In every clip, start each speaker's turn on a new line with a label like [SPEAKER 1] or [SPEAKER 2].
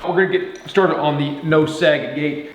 [SPEAKER 1] We're gonna get started on the no sag gate.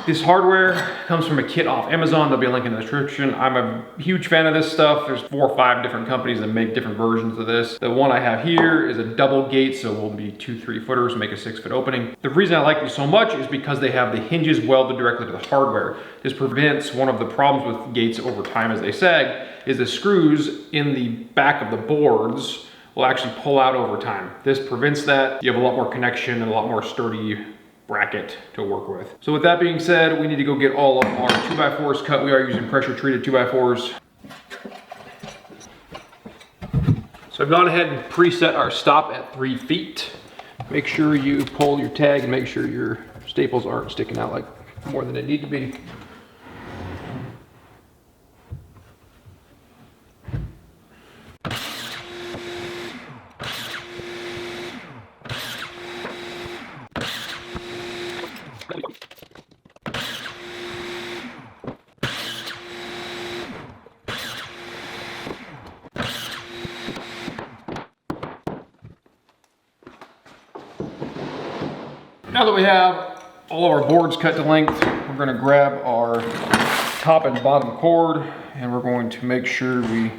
[SPEAKER 1] This hardware comes from a kit off Amazon. There'll be a link in the description. I'm a huge fan of this stuff. There's 4 or 5 different companies that make different versions of this. The one I have here is a double gate, so it will be 2 3-footers, make a 6-foot opening. The reason I like these so much is because they have the hinges welded directly to the hardware. This prevents one of the problems with gates over time as they sag, is the screws in the back of the boards will actually pull out over time. This prevents that. You have a lot more connection and a lot more sturdy bracket to work with. So with that being said, we need to go get all of our 2x4s cut. We are using pressure treated 2x4s. So I've gone ahead and preset our stop at 3 feet. Make sure you pull your tag and make sure your staples aren't sticking out like more than they need to be. Now that we have all of our boards cut to length, we're going to grab our top and bottom cord and we're going to make sure we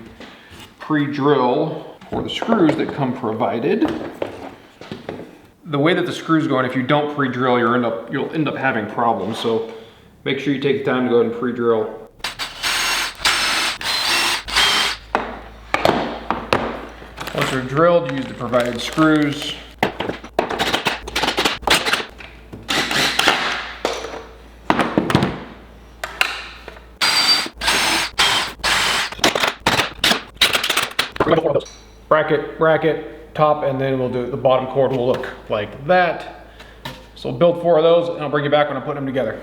[SPEAKER 1] pre-drill for the screws that come provided. The way that the screws go, and if you don't pre-drill, you'll end up having problems. So make sure you take the time to go ahead and pre-drill. Once they're drilled, use the provided screws. Bracket, top, and then we'll do the bottom cord will look like that. So we'll build 4 of those and I'll bring you back when I put them together.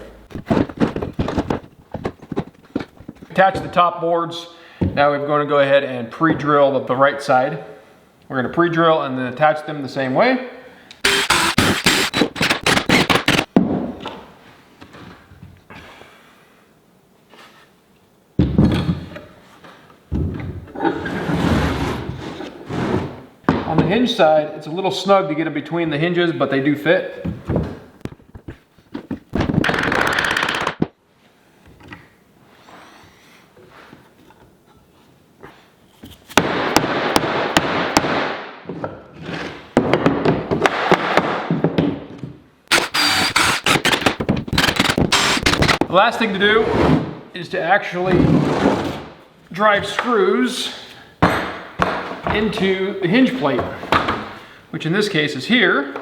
[SPEAKER 1] Attach the top boards. Now we're going to go ahead and pre-drill the right side. We're going to pre-drill and then attach them the same way. On the hinge side, it's a little snug to get in between the hinges, but they do fit. The last thing to do is to actually drive screws into the hinge plate, which in this case is here.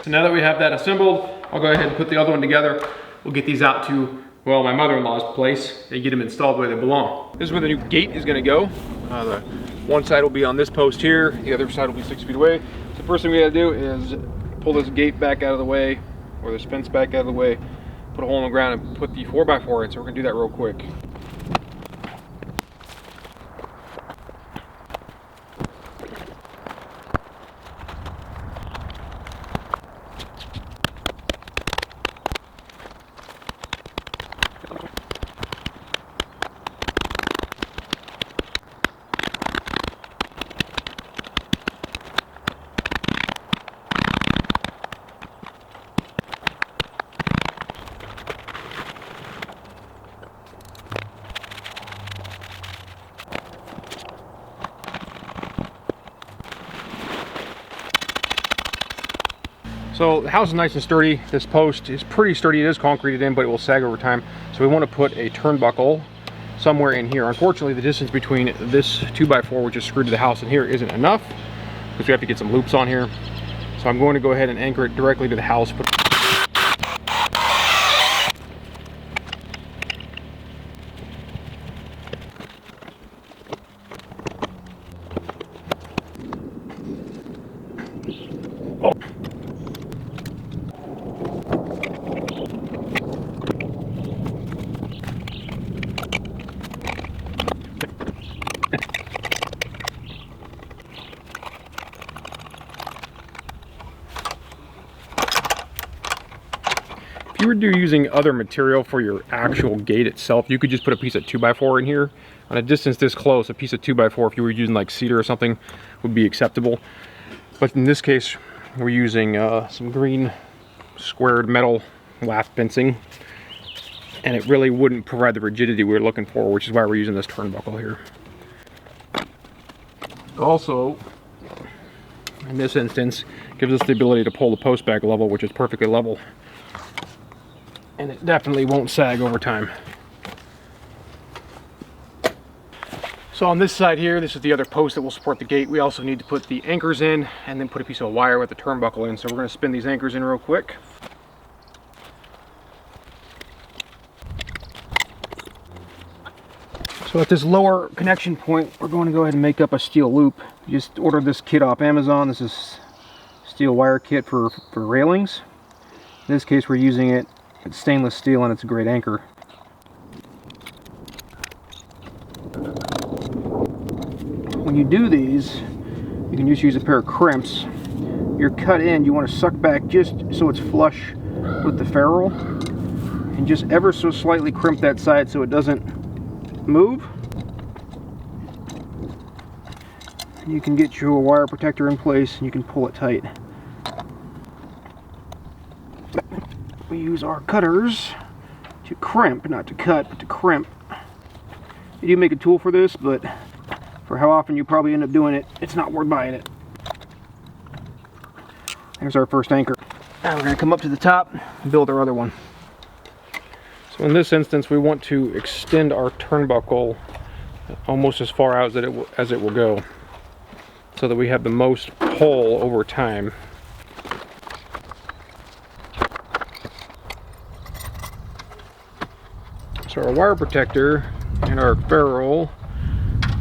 [SPEAKER 1] So now that we have that assembled, I'll go ahead and put the other one together. We'll get these out to, well, my mother-in-law's place and get them installed where they belong. This is where the new gate is gonna go. The one side will be on this post here, the other side will be 6 feet away. So the first thing we gotta do is pull this gate back out of the way, or this fence back out of the way, put a hole in the ground and put the 4x4 in. So we're gonna do that real quick. So the house is nice and sturdy. This post is pretty sturdy. It is concreted in, but it will sag over time. So we want to put a turnbuckle somewhere in here. Unfortunately, the distance between this 2x4, which is screwed to the house, and here isn't enough, because we have to get some loops on here. So I'm going to go ahead and anchor it directly to the house. you were using other material for your actual gate itself, you could just put a piece of 2x4 in here. On a distance this close, a piece of 2x4, if you were using like cedar or something, would be acceptable. But in this case, we're using some green squared metal lath fencing, and it really wouldn't provide the rigidity we were looking for, which is why we're using this turnbuckle here. Also, in this instance, gives us the ability to pull the post back level, which is perfectly level. And it definitely won't sag over time. So on this side here, this is the other post that will support the gate. We also need to put the anchors in and then put a piece of wire with the turnbuckle in. So we're going to spin these anchors in real quick. So at this lower connection point, we're going to go ahead and make up a steel loop. Just ordered this kit off Amazon. This is steel wire kit for railings. In this case, we're using it. It's stainless steel and it's a great anchor. When you do these, you can just use a pair of crimps. Your cut end, you want to suck back just so it's flush with the ferrule, and just ever so slightly crimp that side so it doesn't move. You can get your wire protector in place and you can pull it tight. We use our cutters to crimp, not to cut, but to crimp. You do make a tool for this, but for how often you probably end up doing it, it's not worth buying it. There's our first anchor. Now we're going to come up to the top and build our other one. So in this instance, we want to extend our turnbuckle almost as far out as it will go, so that we have the most pull over time. So our wire protector and our ferrule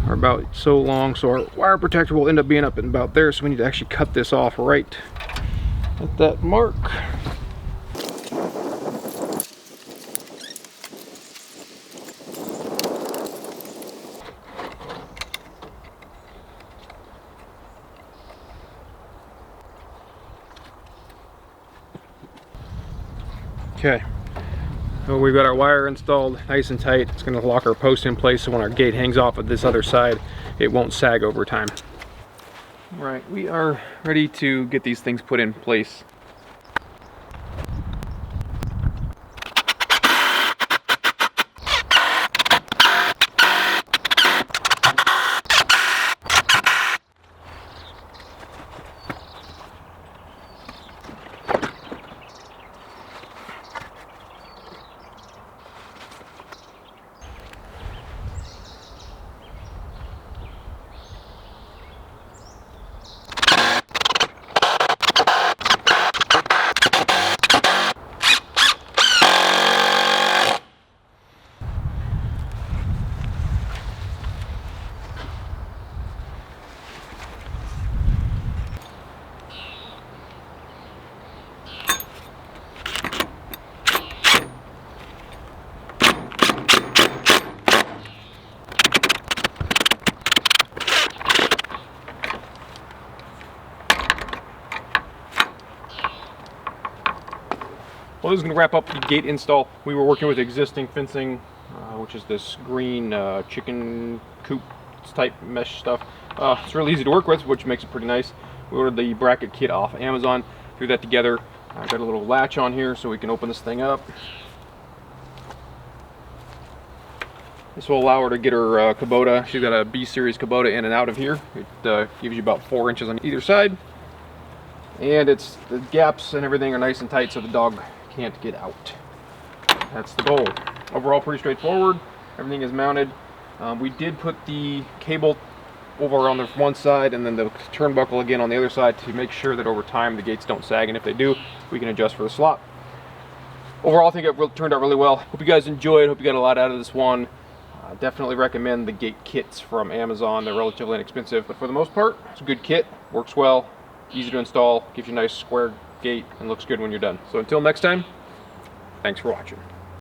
[SPEAKER 1] are about so long, so our wire protector will end up being up and about there, so we need to actually cut this off right at that mark. Okay, so we've got our wire installed nice and tight. It's going to lock our post in place so when our gate hangs off of this other side, it won't sag over time. All right, we are ready to get these things put in place. Well, this is going to wrap up the gate install. We were working with existing fencing, which is this green chicken coop type mesh stuff. It's really easy to work with, which makes it pretty nice. We ordered the bracket kit off Amazon, threw that together. I got a little latch on here so we can open this thing up. This will allow her to get her Kubota. She's got a B-series Kubota in and out of here. It gives you about 4 inches on either side. And the gaps and everything are nice and tight so the dog can't get out. That's the goal. Overall, pretty straightforward. Everything is mounted. We did put the cable over on the one side and then the turnbuckle again on the other side to make sure that over time the gates don't sag, and if they do, we can adjust for the slot. Overall, I think it turned out really well. Hope you guys enjoyed. Hope you got a lot out of this one. Definitely recommend the gate kits from Amazon. They're relatively inexpensive, but for the most part, it's a good kit. Works well, easy to install, gives you a nice square gate, and looks good when you're done. So until next time, thanks for watching.